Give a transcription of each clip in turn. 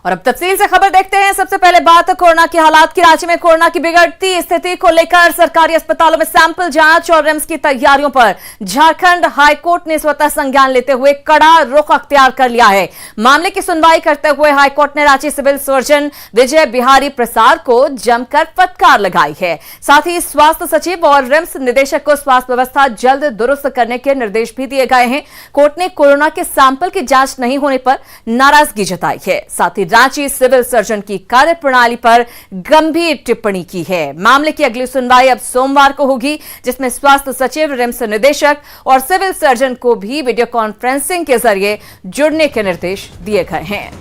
और अब तफसील से खबर देखते हैं। सबसे पहले बात कोरोना के हालात की। राज्य में कोरोना की बिगड़ती स्थिति को लेकर सरकारी अस्पतालों में सैंपल जांच और रिम्स की तैयारियों पर झारखंड हाईकोर्ट ने स्वतः संज्ञान लेते हुए कड़ा रुख अख्तियार कर लिया है। मामले की सुनवाई करते हुए हाईकोर्ट ने रांची सिविल सर्जन विजय बिहारी प्रसाद को जमकर फटकार लगाई है। साथ ही स्वास्थ्य सचिव और रिम्स निदेशक को स्वास्थ्य व्यवस्था जल्द दुरुस्त करने के निर्देश भी दिए गए हैं। कोर्ट ने कोरोना के सैंपल की जांच नहीं होने पर नाराजगी जताई है। साथ ही रांची सिविल सर्जन की कार्यप्रणाली पर गंभीर टिप्पणी की है। मामले की अगली सुनवाई अब सोमवार को होगी, जिसमें स्वास्थ्य सचिव, रिम्स निदेशक और सिविल सर्जन को भी वीडियो कॉन्फ्रेंसिंग के जरिए जुड़ने के निर्देश दिए गए हैं।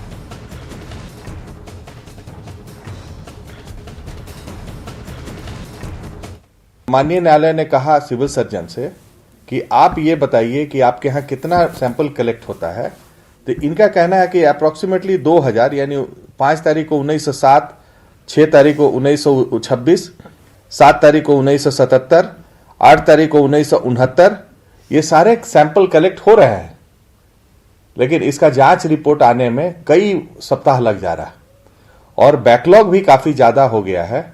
माननीय न्यायालय ने कहा सिविल सर्जन से कि आप ये बताइए कि आपके यहाँ कितना सैंपल कलेक्ट होता है। तो इनका कहना है कि अप्रोक्सीमेटली 2000, यानी 5 तारीख को 1907, 6 तारीख को 1926, 7 तारीख को 1977, 8 तारीख को 1969, ये सारे सैंपल कलेक्ट हो रहे हैं, लेकिन इसका जांच रिपोर्ट आने में कई सप्ताह लग जा रहा है और बैकलॉग भी काफी ज्यादा हो गया है।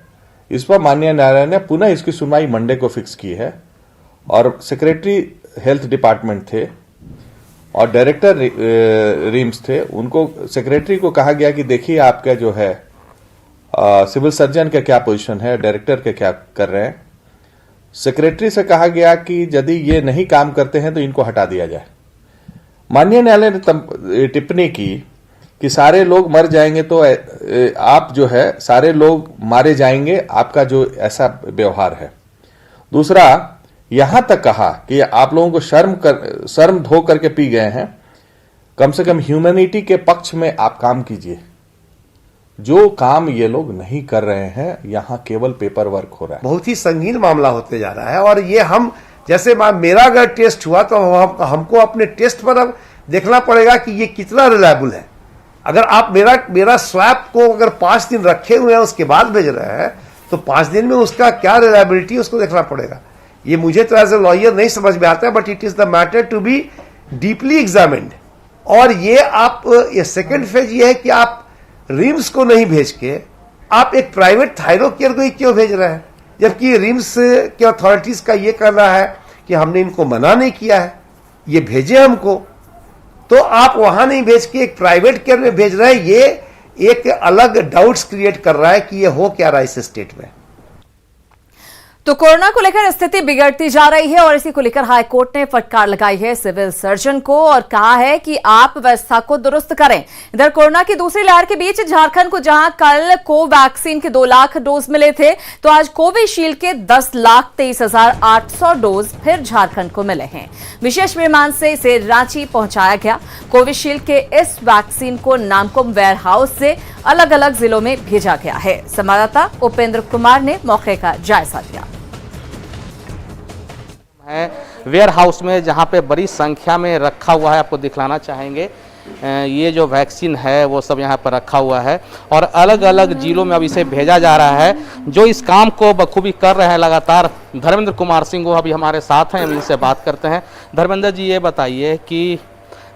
इस पर माननीय न्यायालय ने पुनः इसकी सुनवाई मंडे को फिक्स की है और सेक्रेटरी हेल्थ डिपार्टमेंट थे और डायरेक्टर रिम्स थे, उनको सेक्रेटरी को कहा गया कि देखिए आपका जो है सिविल सर्जन का क्या पोजीशन है, डायरेक्टर के क्या कर रहे हैं। सेक्रेटरी से कहा गया कि यदि ये नहीं काम करते हैं तो इनको हटा दिया जाए। माननीय न्यायालय ने टिप्पणी की कि सारे लोग मर जाएंगे तो आप जो है सारे लोग मारे जाएंगे, आपका जो ऐसा व्यवहार है। दूसरा, यहां तक कहा कि आप लोगों को शर्म धो करके पी गए हैं, कम से कम ह्यूमैनिटी के पक्ष में आप काम कीजिए। जो काम ये लोग नहीं कर रहे हैं, यहां केवल पेपर वर्क हो रहा है। बहुत ही संगीन मामला होते जा रहा है और ये हम जैसे मेरा अगर टेस्ट हुआ तो हमको अपने टेस्ट पर अब देखना पड़ेगा कि ये कितना रिलायबल है। अगर आप मेरा स्वैप को अगर 5 दिन रखे हुए हैं उसके बाद भेज रहे हैं तो 5 दिन में उसका क्या रिलायबिलिटी उसको देखना पड़ेगा। ये मुझे तो एज ए लॉयर नहीं समझ में आता है, but it is the matter to be deeply examined. और ये सेकंड फेज ये है कि आप रिम्स को नहीं भेज के आप एक प्राइवेट थायरो केयर को क्यों भेज रहे हैं, जबकि रिम्स के अथॉरिटीज का ये कहना है कि हमने इनको मना नहीं किया है, ये भेजे हमको, तो आप वहां नहीं भेज के एक प्राइवेट केयर में भेज रहे हैं। ये एक अलग डाउट्स क्रिएट कर रहा है कि ये हो क्या रहा है इस स्टेट में। तो कोरोना को लेकर स्थिति बिगड़ती जा रही है और इसी को लेकर हाईकोर्ट ने फटकार लगाई है सिविल सर्जन को और कहा है कि आप व्यवस्था को दुरुस्त करें। इधर कोरोना की दूसरी लहर के बीच झारखंड को जहां कल कोवैक्सीन के 2 लाख डोज मिले थे, तो आज कोविशील्ड के 10,23,800 डोज फिर झारखंड को मिले हैं। विशेष विमान से इसे रांची पहुंचाया गया। कोविशील्ड के इस वैक्सीन को नामकुम वेयर हाउस से अलग अलग जिलों में भेजा गया है। संवाददाता उपेंद्र कुमार ने मौके का जायजा लिया। है वेयर हाउस में जहां पे बड़ी संख्या में रखा हुआ है, आपको दिखलाना चाहेंगे। ये जो वैक्सीन है वो सब यहाँ पर रखा हुआ है और अलग अलग जिलों में अब इसे भेजा जा रहा है। जो इस काम को बखूबी कर रहे हैं लगातार, धर्मेंद्र कुमार सिंह वो अभी हमारे साथ हैं, हम इनसे बात करते हैं। धर्मेंद्र जी, ये बताइए कि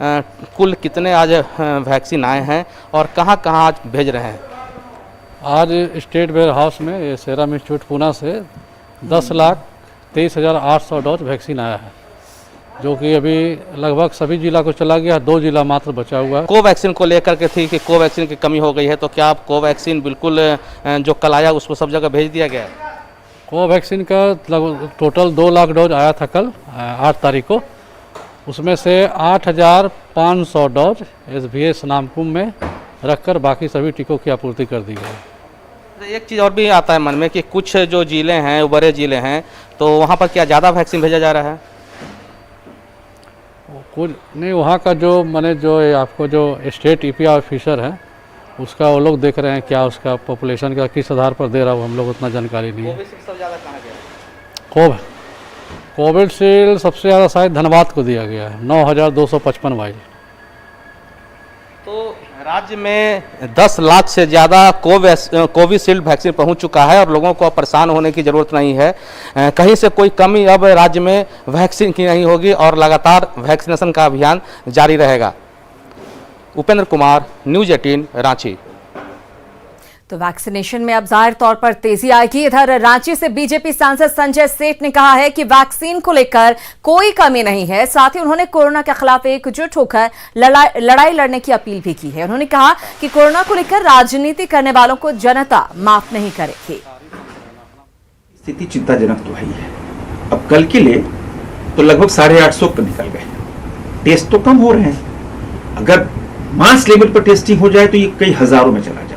कुल कितने आज वैक्सीन आए हैं और कहाँ कहाँ आज भेज रहे हैं? आज स्टेट वेयर हाउस में सेरम इंस्टीट्यूट पूना से 10,23,800 डोज वैक्सीन आया है, जो कि अभी लगभग सभी जिला को चला गया, 2 जिला मात्र बचा हुआ है। कोवैक्सीन को लेकर के थी कि कोवैक्सीन की कमी हो गई है, तो क्या आप कोवैक्सीन बिल्कुल जो कल आया उसको सब जगह भेज दिया गया है? कोवैक्सीन का टोटल 2 लाख डोज आया था कल 8 तारीख को, उसमें से 8,500 डोज SVS नामकुम में रखकर बाकी सभी टीकों की आपूर्ति कर दी गई। एक चीज़ और भी आता है मन में कि कुछ जो जिले हैं, वो बड़े जिले हैं, तो वहाँ पर क्या ज़्यादा वैक्सीन भेजा जा रहा है? कुछ नहीं, वहाँ का जो जो आपको जो स्टेट EPI ऑफिसर है उसका वो लोग देख रहे हैं क्या उसका पॉपुलेशन का किस आधार पर दे रहा हो, हम लोग उतना जानकारी नहीं है। कोविशील्ड सबसे ज़्यादा शायद धनबाद को दिया गया है, 9,255 वाइल। तो राज्य में 10 लाख से ज़्यादा कोविशील्ड वैक्सीन पहुंच चुका है और लोगों को अब परेशान होने की ज़रूरत नहीं है। कहीं से कोई कमी अब राज्य में वैक्सीन की नहीं होगी और लगातार वैक्सीनेशन का अभियान जारी रहेगा। उपेंद्र कुमार, न्यूज़ 18, रांची। तो वैक्सीनेशन में अब जाहिर तौर पर तेजी आएगी। इधर रांची से बीजेपी सांसद संजय सेठ ने कहा है कि वैक्सीन को लेकर कोई कमी नहीं है। साथ ही उन्होंने कोरोना के खिलाफ एकजुट होकर लड़ाई लड़ने की अपील भी की है। उन्होंने कहा कि कोरोना को लेकर राजनीति करने वालों को जनता माफ नहीं करेगी। स्थिति चिंताजनक तो है। अब कल के लिए तो लगभग 850 निकल गए। टेस्ट तो कम हो रहे हैं। अगर मास लेवल पर टेस्टिंग हो जाए तो ये कई हजारों में चला जाएगा।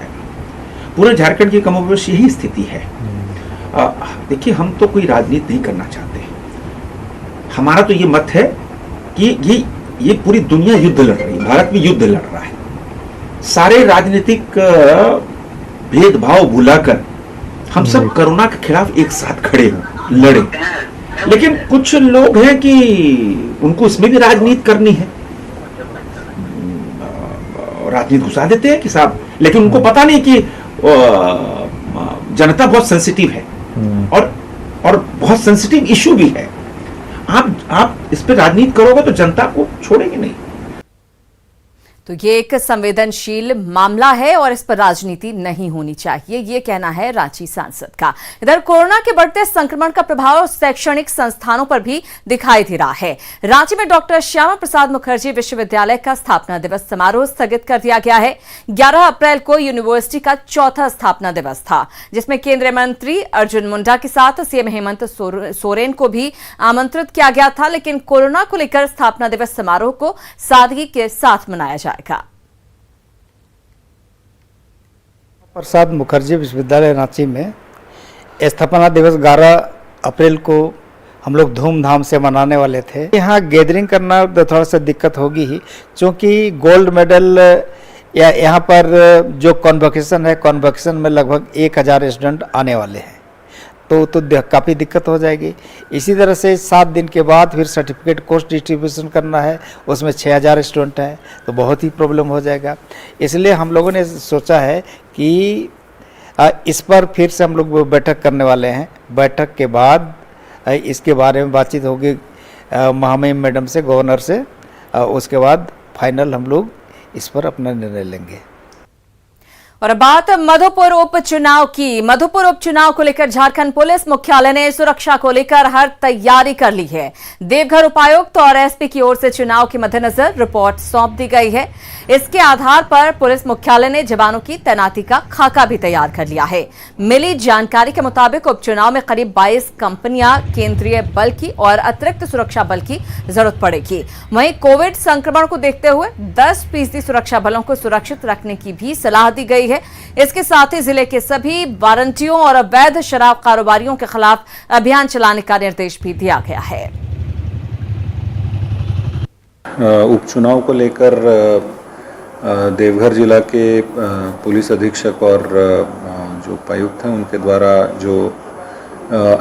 पूरे झारखंड की कमोबेश यही स्थिति है। देखिए, हम तो कोई राजनीति नहीं करना चाहते। हमारा तो ये मत है कि ये पूरी दुनिया युद्ध लड़ रही है, भारत भी युद्ध लड़ रहा है। सारे राजनीतिक भेदभाव भुलाकर हम सब कोरोना के खिलाफ एक साथ खड़े हों, लड़े। लेकिन कुछ लोग हैं कि उनको इसमें भी राजनीति करनी है, राजनीति घुसा देते हैं कि साहब, लेकिन उनको पता नहीं कि जनता बहुत सेंसिटिव है और बहुत सेंसिटिव इशू भी है। आप इस पर राजनीति करोगे तो जनता को छोड़ेंगे नहीं। तो ये एक संवेदनशील मामला है और इस पर राजनीति नहीं होनी चाहिए, ये कहना है रांची सांसद का। इधर कोरोना के बढ़ते संक्रमण का प्रभाव शैक्षणिक संस्थानों पर भी दिखाई दे रहा है। रांची में डॉक्टर श्यामा प्रसाद मुखर्जी विश्वविद्यालय का स्थापना दिवस समारोह स्थगित कर दिया गया है। 11 अप्रैल को यूनिवर्सिटी का चौथा स्थापना दिवस था, जिसमें केंद्रीय मंत्री अर्जुन मुंडा के साथ सीएम हेमंत सोरेन को भी आमंत्रित किया गया था। लेकिन कोरोना को लेकर स्थापना दिवस समारोह को सादगी के साथ मनाया जाएगा। प्रसाद मुखर्जी विश्वविद्यालय रांची में स्थापना दिवस 11 अप्रैल को हम लोग धूमधाम से मनाने वाले थे। यहाँ गैदरिंग करना थोड़ा सा दिक्कत होगी ही, क्योंकि गोल्ड मेडल या यहाँ पर जो कॉन्वोकेशन है, कॉन्वोकेशन में लगभग 1000 स्टूडेंट आने वाले हैं, तो काफ़ी दिक्कत हो जाएगी। इसी तरह से 7 दिन के बाद फिर सर्टिफिकेट कोर्स डिस्ट्रीब्यूशन करना है, उसमें 6000 स्टूडेंट हैं, तो बहुत ही प्रॉब्लम हो जाएगा। इसलिए हम लोगों ने सोचा है कि इस पर फिर से हम लोग बैठक करने वाले हैं। बैठक के बाद इसके बारे में बातचीत होगी महामहिम मैडम से, गवर्नर से, उसके बाद फाइनल हम लोग इस पर अपना निर्णय लेंगे। और अब बात मधुपुर उपचुनाव की। मधुपुर उपचुनाव को लेकर झारखंड पुलिस मुख्यालय ने सुरक्षा को लेकर हर तैयारी कर ली है। देवघर उपायुक्त और एसपी की ओर से चुनाव के मद्देनजर रिपोर्ट सौंप दी गई है। इसके आधार पर पुलिस मुख्यालय ने जवानों की तैनाती का खाका भी तैयार कर लिया है। मिली जानकारी के मुताबिक उपचुनाव में करीब 22 कंपनियां केंद्रीय बल की और अतिरिक्त सुरक्षा बल की जरूरत पड़ेगी। वहीं कोविड संक्रमण को देखते हुए 10% सुरक्षा बलों को सुरक्षित रखने की भी सलाह दी गई है। इसके साथ ही जिले के सभी वारंटियों और अवैध शराब कारोबारियों के खिलाफ अभियान चलाने का निर्देश भी दिया गया है। उपचुनाव को लेकर देवघर जिला के पुलिस अधीक्षक और जो उपायुक्त हैं उनके द्वारा जो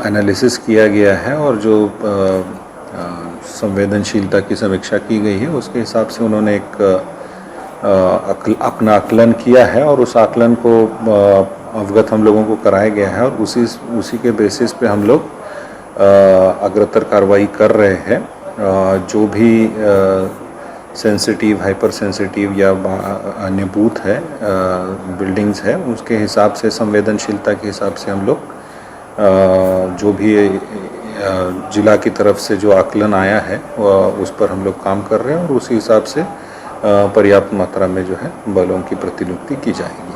एनालिसिस किया गया है और जो संवेदनशीलता की समीक्षा की गई है, उसके हिसाब से उन्होंने एक अपना आकलन किया है और उस आकलन को अवगत हम लोगों को कराया गया है और उसी के बेसिस पे हम लोग अग्रतर कार्रवाई कर रहे हैं। जो भी सेंसिटिव, हाइपर सेंसिटिव या अन्य बूथ है, बिल्डिंग्स है, उसके हिसाब से संवेदनशीलता के हिसाब से हम लोग जो भी जिला की तरफ से जो आकलन आया है उस पर हम लोग काम कर रहे हैं और उसी हिसाब से पर्याप्त मात्रा में जो है बलों की प्रतिनियुक्ति की जाएगी।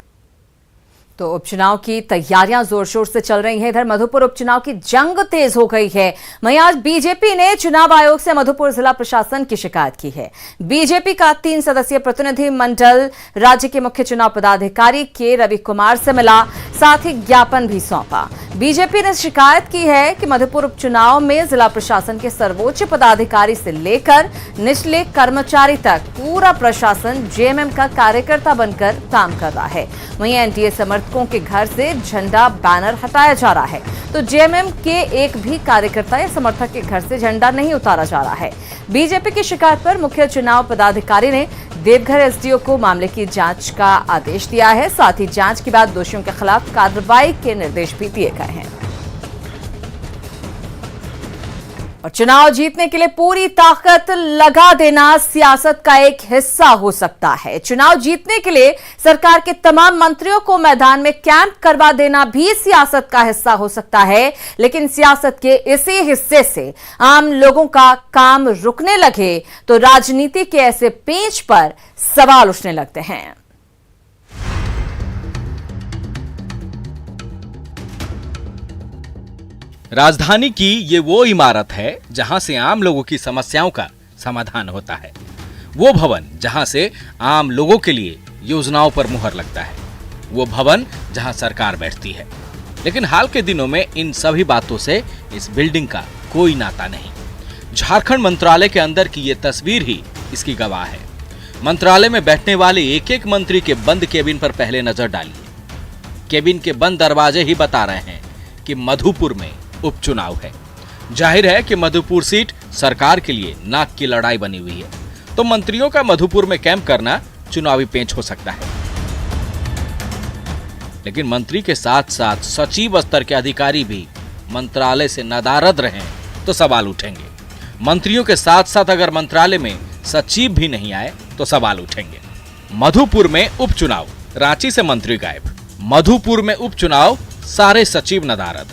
तो उपचुनाव की तैयारियां जोर शोर से चल रही हैं। इधर मधुपुर उपचुनाव की जंग तेज हो गई है। वहीं आज बीजेपी ने चुनाव आयोग से मधुपुर जिला प्रशासन की शिकायत की है। बीजेपी का 3 सदस्यीय प्रतिनिधि मंडल राज्य के मुख्य चुनाव पदाधिकारी के रवि कुमार से मिला, साथ ही ज्ञापन भी सौंपा। बीजेपी ने शिकायत की है कि मधुपुर उपचुनाव में जिला प्रशासन के सर्वोच्च पदाधिकारी से लेकर निचले कर्मचारी तक पूरा प्रशासन जेएमएम का कार्यकर्ता बनकर काम कर रहा है। वहीं एनडीए समर्थकों के घर से झंडा, बैनर हटाया जा रहा है, तो जेएमएम के एक भी कार्यकर्ता या समर्थक के घर से झंडा नहीं उतारा जा रहा है। बीजेपी की शिकायत पर मुख्य चुनाव पदाधिकारी ने देवघर एसडीओ को मामले की जांच का आदेश दिया है। साथ ही जांच के बाद दोषियों के खिलाफ कार्रवाई के निर्देश भी दिए गए हैं। और चुनाव जीतने के लिए पूरी ताकत लगा देना सियासत का एक हिस्सा हो सकता है। चुनाव जीतने के लिए सरकार के तमाम मंत्रियों को मैदान में कैंप करवा देना भी सियासत का हिस्सा हो सकता है। लेकिन सियासत के इसी हिस्से से आम लोगों का काम रुकने लगे तो राजनीति के ऐसे पेच पर सवाल उठने लगते हैं। राजधानी की ये वो इमारत है जहां से आम लोगों की समस्याओं का समाधान होता है, वो भवन जहां से आम लोगों के लिए योजनाओं पर मुहर लगता है, वो भवन जहां सरकार बैठती है। लेकिन हाल के दिनों में इन सभी बातों से इस बिल्डिंग का कोई नाता नहीं। झारखंड मंत्रालय के अंदर की ये तस्वीर ही इसकी गवाह है। मंत्रालय में बैठने वाले एक एक मंत्री के बंद केबिन पर पहले नजर डालिए। केबिन के बंद दरवाजे ही बता रहे हैं कि मधुपुर में उपचुनाव है। जाहिर है कि मधुपुर सीट सरकार के लिए नाक की लड़ाई बनी हुई है, तो मंत्रियों का मधुपुर में कैंप करना चुनावी पेंच हो सकता है। लेकिन मंत्री के साथ साथ सचिव स्तर के अधिकारी भी मंत्रालय से नदारद रहें तो सवाल उठेंगे। मंत्रियों के साथ साथ अगर मंत्रालय में सचिव भी नहीं आए तो सवाल उठेंगे। मधुपुर में उपचुनाव, रांची से मंत्री गायब। मधुपुर में उपचुनाव, सारे सचिव नदारद।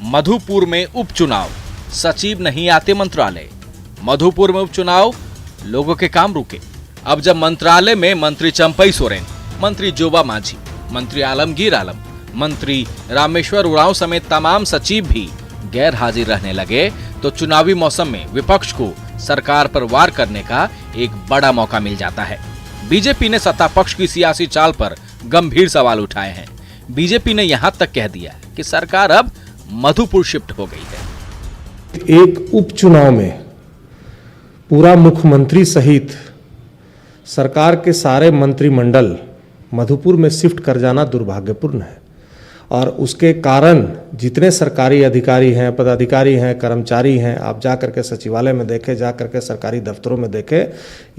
मधुपुर में उपचुनाव, सचिव नहीं आते मंत्रालय। मधुपुर में उपचुनाव, लोगों के काम रुके। अब जब मंत्रालय में मंत्री चंपई सोरेन, मंत्री जोबा मांझी, मंत्री आलमगीर आलम, मंत्री रामेश्वर उरांव समेत तमाम सचिव भी गैर हाजिर रहने लगे तो चुनावी मौसम में विपक्ष को सरकार पर वार करने का एक बड़ा मौका मिल जाता है। बीजेपी ने सत्ता पक्ष की सियासी चाल पर गंभीर सवाल उठाए हैं। बीजेपी ने यहां तक कह दिया कि सरकार अब मधुपुर शिफ्ट हो गई है। एक उपचुनाव में पूरा मुख्यमंत्री सहित सरकार के सारे मंत्रिमंडल मधुपुर में शिफ्ट कर जाना दुर्भाग्यपूर्ण है और उसके कारण जितने सरकारी अधिकारी हैं, पदाधिकारी हैं, कर्मचारी हैं, आप जा करके सचिवालय में देखें, जा करके सरकारी दफ्तरों में देखें,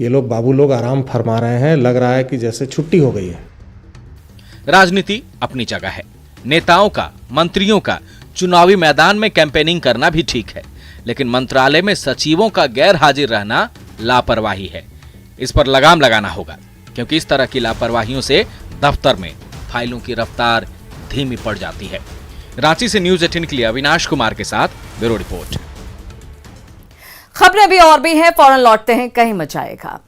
ये लोग बाबू लोग आराम फरमा रहे हैं। लग रहा है कि जैसे छुट्टी हो गई है। राजनीति अपनी जगह है। नेताओं का, मंत्रियों का चुनावी मैदान में कैंपेनिंग करना भी ठीक है, लेकिन मंत्रालय में सचिवों का गैर हाजिर रहना लापरवाही है। इस पर लगाम लगाना होगा, क्योंकि इस तरह की लापरवाहियों से दफ्तर में फाइलों की रफ्तार धीमी पड़ जाती है। रांची से न्यूज़ 18 के लिए अविनाश कुमार के साथ ब्यूरो रिपोर्ट। खबरें भी और भी हैं, फौरन लौटते हैं, कहीं मच जाएगा।